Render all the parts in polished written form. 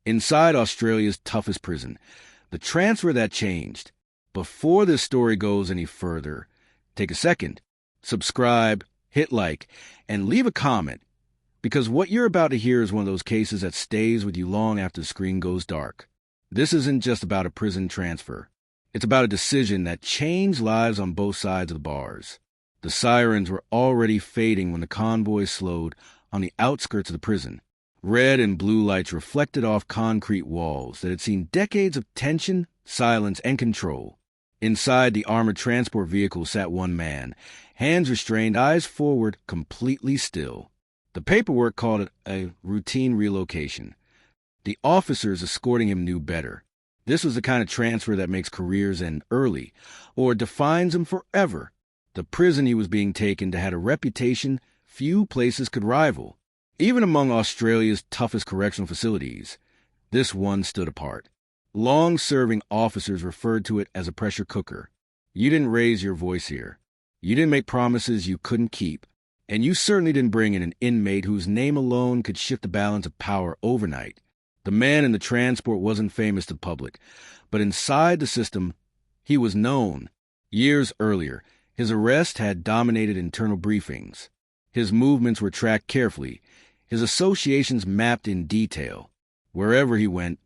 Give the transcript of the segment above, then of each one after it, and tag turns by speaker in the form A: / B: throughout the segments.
A: inside Australia's toughest prison. The transfer that changed. Before this story goes any further, take a second, subscribe, hit like, and leave a comment, because what you're about to hear is one of those cases that stays with you long after the screen goes dark. This isn't just about a prison transfer. It's about a decision that changed lives on both sides of the bars. The sirens were already fading when the convoy slowed on the outskirts of the prison. Red and blue lights reflected off concrete walls that had seen decades of tension, silence, and control. Inside the armored transport vehicle sat one man, hands restrained, eyes forward, completely still. The paperwork called it a routine relocation. The officers escorting him knew better. This was the kind of transfer that makes careers end early, or defines them forever. The prison he was being taken to had a reputation few places could rival. Even among Australia's toughest correctional facilities, this one stood apart. Long-serving officers referred to it as a pressure cooker. You didn't raise your voice here. You didn't make promises you couldn't keep. And you certainly didn't bring in an inmate whose name alone could shift the balance of power overnight. The man in the transport wasn't famous to the public, but inside the system, he was known. Years earlier, his arrest had dominated internal briefings. His movements were tracked carefully, his associations mapped in detail. Wherever he went,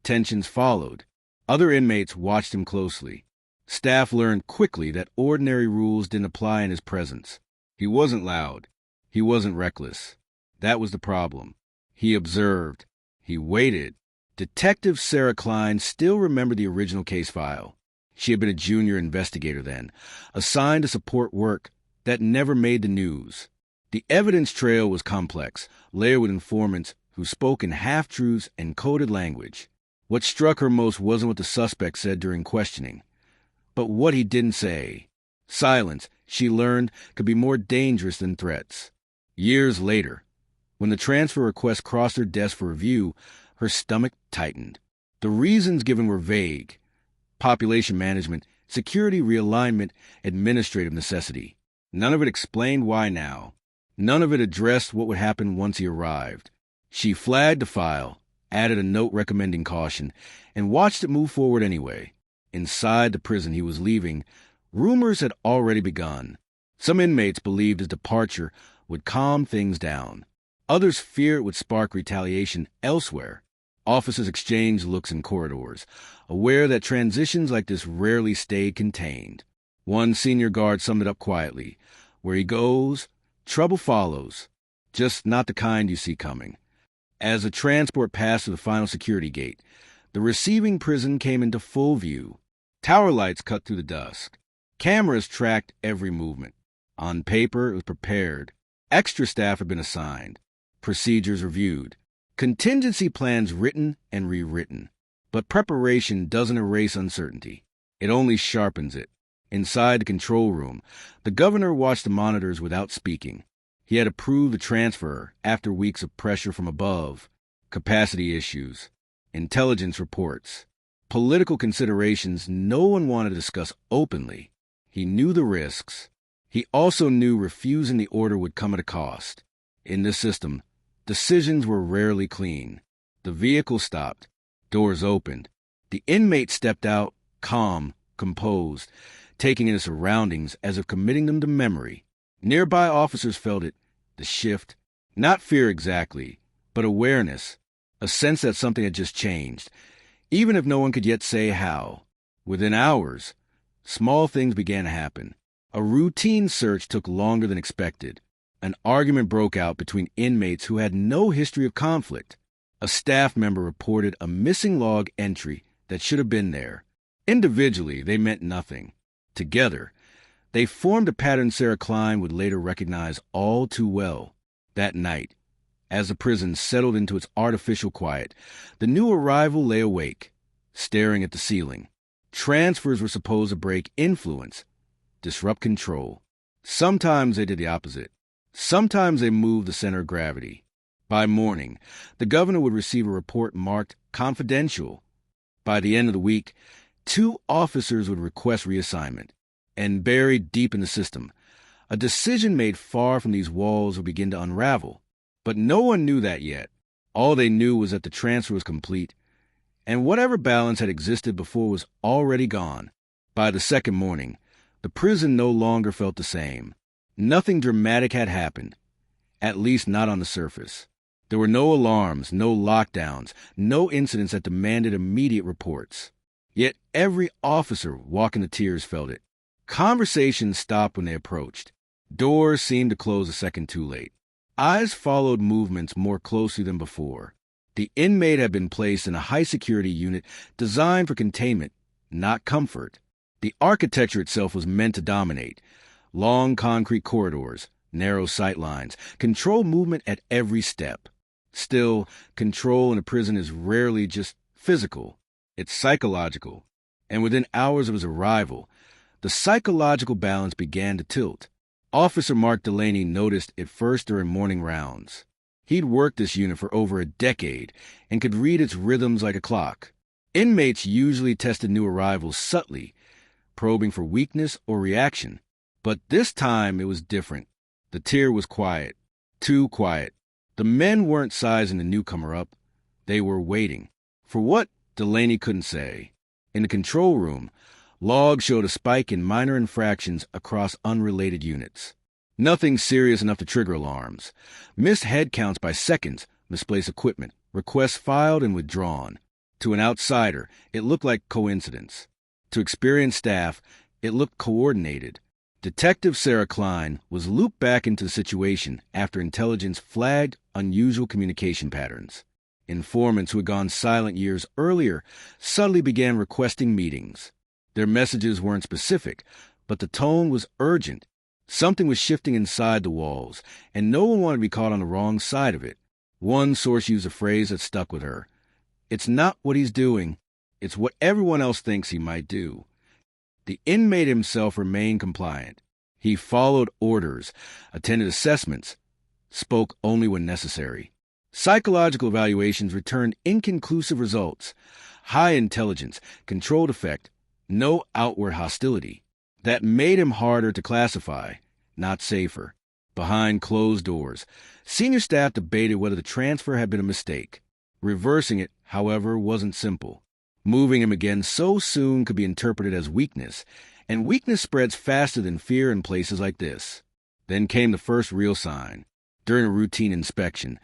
A: tensions followed. Other inmates watched him closely. Staff learned quickly that ordinary rules didn't apply in his presence. He wasn't loud. He wasn't reckless. That was the problem. He observed. He waited. Detective Sarah Klein still remembered the original case file. She had been a junior investigator then, assigned to support work that never made the news. The evidence trail was complex, layered with informants who spoke in half-truths and coded language. What struck her most wasn't what the suspect said during questioning, but what he didn't say. Silence, she learned, could be more dangerous than threats. Years later, when the transfer request crossed her desk for review, her stomach tightened. The reasons given were vague. Population management, security realignment, administrative necessity. None of it explained why now. None of it addressed what would happen once he arrived. She flagged the file, added a note recommending caution, and watched it move forward anyway. Inside the prison he was leaving, rumors had already begun. Some inmates believed his departure would calm things down. Others feared it would spark retaliation elsewhere. Officers exchanged looks in corridors, aware that transitions like this rarely stayed contained. One senior guard summed it up quietly. Where he goes, trouble follows, just not the kind you see coming. As the transport passed through the final security gate, the receiving prison came into full view. Tower lights cut through the dusk. Cameras tracked every movement. On paper, it was prepared. Extra staff had been assigned. Procedures reviewed. Contingency plans written and rewritten. But preparation doesn't erase uncertainty. It only sharpens it. Inside the control room, the governor watched the monitors without speaking. He had approved the transfer after weeks of pressure from above, capacity issues, intelligence reports, political considerations no one wanted to discuss openly. He knew the risks. He also knew refusing the order would come at a cost. In this system, decisions were rarely clean. The vehicle stopped. Doors opened. The inmate stepped out, calm, composed, taking in his surroundings as if committing them to memory. Nearby officers felt it, the shift. Not fear exactly, but awareness, a sense that something had just changed, even if no one could yet say how. Within hours, small things began to happen. A routine search took longer than expected. An argument broke out between inmates who had no history of conflict. A staff member reported a missing log entry that should have been there. Individually, they meant nothing. Together, they formed a pattern Sarah Klein would later recognize all too well. That night, as the prison settled into its artificial quiet, the new arrival lay awake, staring at the ceiling. Transfers were supposed to break influence, disrupt control. Sometimes they did the opposite. Sometimes they moved the center of gravity. By morning, the governor would receive a report marked confidential. By the end of the week, 2 officers would request reassignment. And buried deep in the system, a decision made far from these walls would begin to unravel. But no one knew that yet. All they knew was that the transfer was complete, and whatever balance had existed before was already gone. By the second morning, the prison no longer felt the same. Nothing dramatic had happened, at least not on the surface. There were no alarms, no lockdowns, no incidents that demanded immediate reports. Yet every officer walking the tiers felt it. Conversations stopped when they approached. Doors seemed to close a second too late. Eyes followed movements more closely than before. The inmate had been placed in a high-security unit designed for containment, not comfort. The architecture itself was meant to dominate. Long concrete corridors, narrow sight lines, control movement at every step. Still, control in a prison is rarely just physical. It's psychological. And within hours of his arrival, the psychological balance began to tilt. Officer Mark Delaney noticed it first during morning rounds. He'd worked this unit for over a decade and could read its rhythms like a clock. Inmates usually tested new arrivals subtly, probing for weakness or reaction. But this time it was different. The tier was quiet. Too quiet. The men weren't sizing the newcomer up. They were waiting. For what, Delaney couldn't say. In the control room, logs showed a spike in minor infractions across unrelated units. Nothing serious enough to trigger alarms. Missed head counts by seconds, misplaced equipment, requests filed and withdrawn. To an outsider, it looked like coincidence. To experienced staff, it looked coordinated. Detective Sarah Klein was looped back into the situation after intelligence flagged unusual communication patterns. Informants who had gone silent years earlier suddenly began requesting meetings. Their messages weren't specific, but the tone was urgent. Something was shifting inside the walls, and no one wanted to be caught on the wrong side of it. One source used a phrase that stuck with her. It's not what he's doing, it's what everyone else thinks he might do. The inmate himself remained compliant. He followed orders, attended assessments, spoke only when necessary. Psychological evaluations returned inconclusive results. High intelligence, controlled affect, no outward hostility. That made him harder to classify, not safer. Behind closed doors, senior staff debated whether the transfer had been a mistake. Reversing it, however, wasn't simple. Moving him again so soon could be interpreted as weakness, and weakness spreads faster than fear in places like this. Then came the first real sign. During a routine inspection,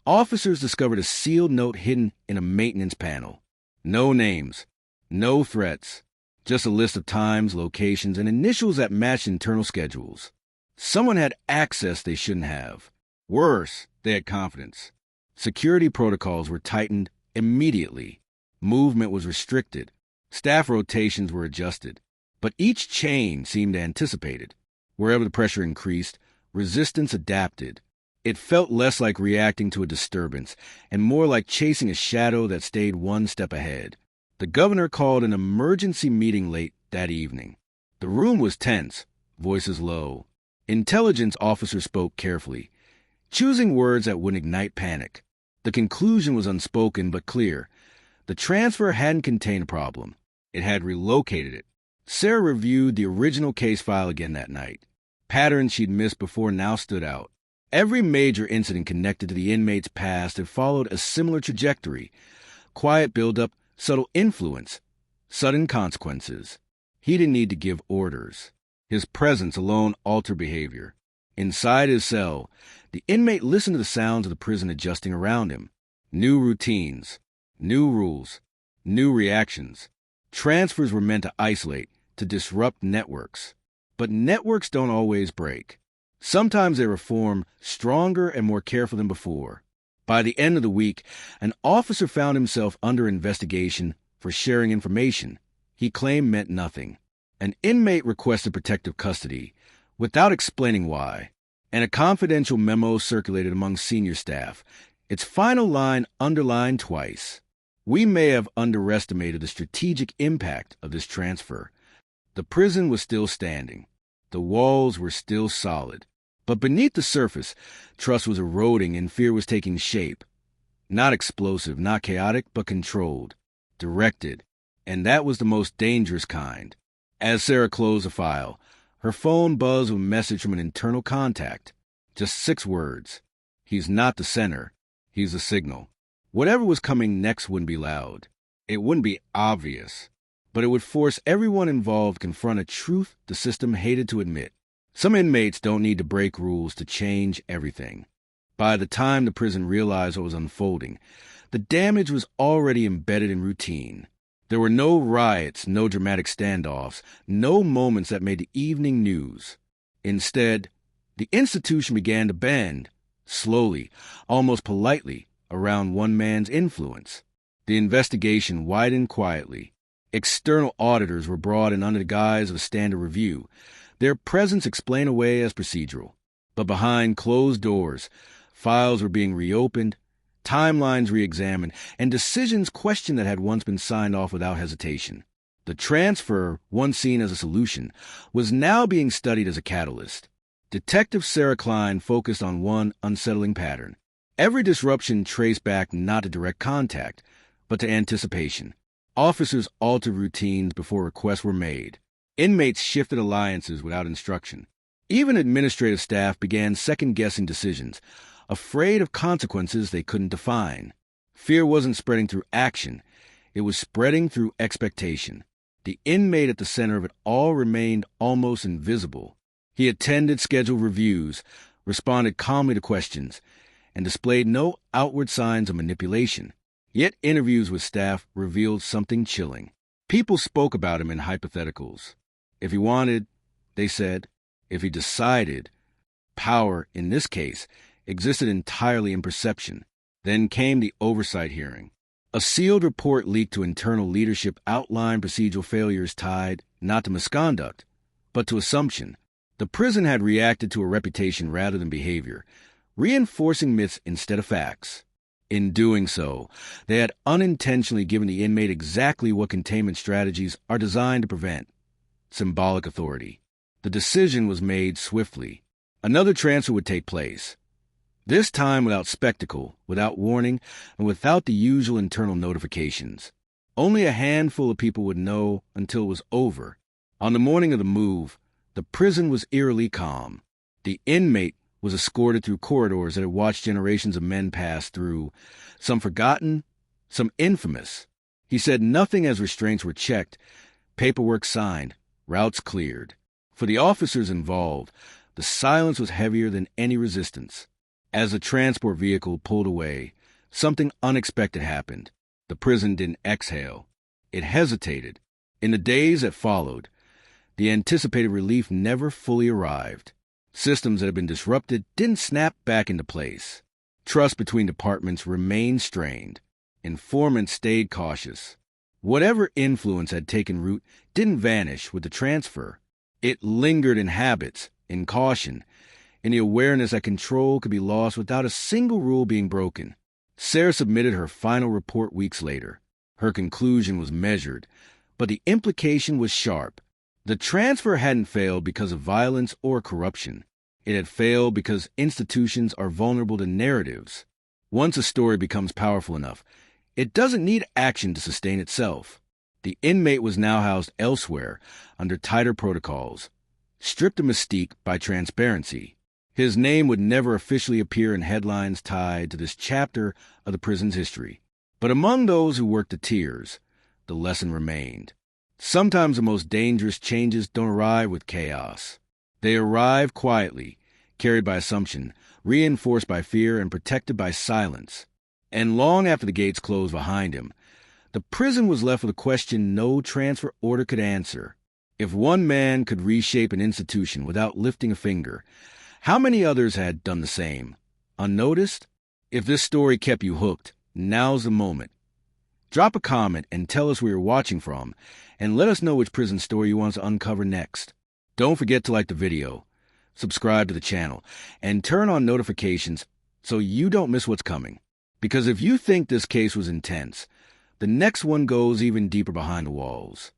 A: officers discovered a sealed note hidden in a maintenance panel. No names, no threats, just a list of times, locations, and initials that matched internal schedules. Someone had access they shouldn't have. Worse, they had confidence. Security protocols were tightened immediately. Movement was restricted. Staff rotations were adjusted. But each change seemed anticipated. Wherever the pressure increased, resistance adapted. It felt less like reacting to a disturbance and more like chasing a shadow that stayed one step ahead. The governor called an emergency meeting late that evening. The room was tense, voices low. Intelligence officers spoke carefully, choosing words that wouldn't ignite panic. The conclusion was unspoken but clear. The transfer hadn't contained a problem. It had relocated it. Sarah reviewed the original case file again that night. Patterns she'd missed before now stood out. Every major incident connected to the inmate's past had followed a similar trajectory. Quiet buildup, subtle influence, sudden consequences. He didn't need to give orders. His presence alone altered behavior. Inside his cell, the inmate listened to the sounds of the prison adjusting around him. New routines, new rules, new reactions. Transfers were meant to isolate, to disrupt networks. But networks don't always break. Sometimes they reform stronger and more careful than before. By the end of the week, an officer found himself under investigation for sharing information he claimed meant nothing. An inmate requested protective custody without explaining why, and a confidential memo circulated among senior staff. Its final line underlined twice. We may have underestimated the strategic impact of this transfer. The prison was still standing. The walls were still solid. But beneath the surface, trust was eroding and fear was taking shape. Not explosive, not chaotic, but controlled, directed. And that was the most dangerous kind. As Sarah closed the file, her phone buzzed with a message from an internal contact. Just 6 words. He's not the center. He's the signal. Whatever was coming next wouldn't be loud. It wouldn't be obvious. But it would force everyone involved to confront a truth the system hated to admit. Some inmates don't need to break rules to change everything. By the time the prison realized what was unfolding, the damage was already embedded in routine. There were no riots, no dramatic standoffs, no moments that made the evening news. Instead, the institution began to bend, slowly, almost politely, around one man's influence. The investigation widened quietly. External auditors were brought in under the guise of a standard review, their presence explained away as procedural. But behind closed doors, files were being reopened, timelines re-examined, and decisions questioned that had once been signed off without hesitation. The transfer, once seen as a solution, was now being studied as a catalyst. Detective Sarah Klein focused on one unsettling pattern. Every disruption traced back not to direct contact, but to anticipation. Officers altered routines before requests were made. Inmates shifted alliances without instruction. Even administrative staff began second-guessing decisions, afraid of consequences they couldn't define. Fear wasn't spreading through action. It was spreading through expectation. The inmate at the center of it all remained almost invisible. He attended scheduled reviews, responded calmly to questions, and displayed no outward signs of manipulation. Yet interviews with staff revealed something chilling. People spoke about him in hypotheticals. If he wanted, they said. If he decided, power, in this case, existed entirely in perception. Then came the oversight hearing. A sealed report leaked to internal leadership outlined procedural failures tied not to misconduct, but to assumption. The prison had reacted to a reputation rather than behavior, reinforcing myths instead of facts. In doing so, they had unintentionally given the inmate exactly what containment strategies are designed to prevent: symbolic authority. The decision was made swiftly. Another transfer would take place. This time without spectacle, without warning, and without the usual internal notifications. Only a handful of people would know until it was over. On the morning of the move, the prison was eerily calm. The inmate was escorted through corridors that had watched generations of men pass through, some forgotten, some infamous. He said nothing as restraints were checked, paperwork signed, routes cleared. For the officers involved, the silence was heavier than any resistance. As the transport vehicle pulled away, something unexpected happened. The prison didn't exhale. It hesitated. In the days that followed, the anticipated relief never fully arrived. Systems that had been disrupted didn't snap back into place. Trust between departments remained strained. Informants stayed cautious. Whatever influence had taken root didn't vanish with the transfer. It lingered in habits, in caution, in the awareness that control could be lost without a single rule being broken. Sarah submitted her final report weeks later. Her conclusion was measured, but the implication was sharp. The transfer hadn't failed because of violence or corruption. It had failed because institutions are vulnerable to narratives. Once a story becomes powerful enough, it doesn't need action to sustain itself. The inmate was now housed elsewhere, under tighter protocols, stripped of mystique by transparency. His name would never officially appear in headlines tied to this chapter of the prison's history. But among those who worked to tears, the lesson remained. Sometimes the most dangerous changes don't arrive with chaos. They arrive quietly, carried by assumption, reinforced by fear, and protected by silence. And long after the gates closed behind him, the prison was left with a question no transfer order could answer. If one man could reshape an institution without lifting a finger, how many others had done the same? Unnoticed? If this story kept you hooked, now's the moment. Drop a comment and tell us where you're watching from, and let us know which prison story you want us to uncover next. Don't forget to like the video, subscribe to the channel, and turn on notifications so you don't miss what's coming. Because if you think this case was intense, the next one goes even deeper behind the walls.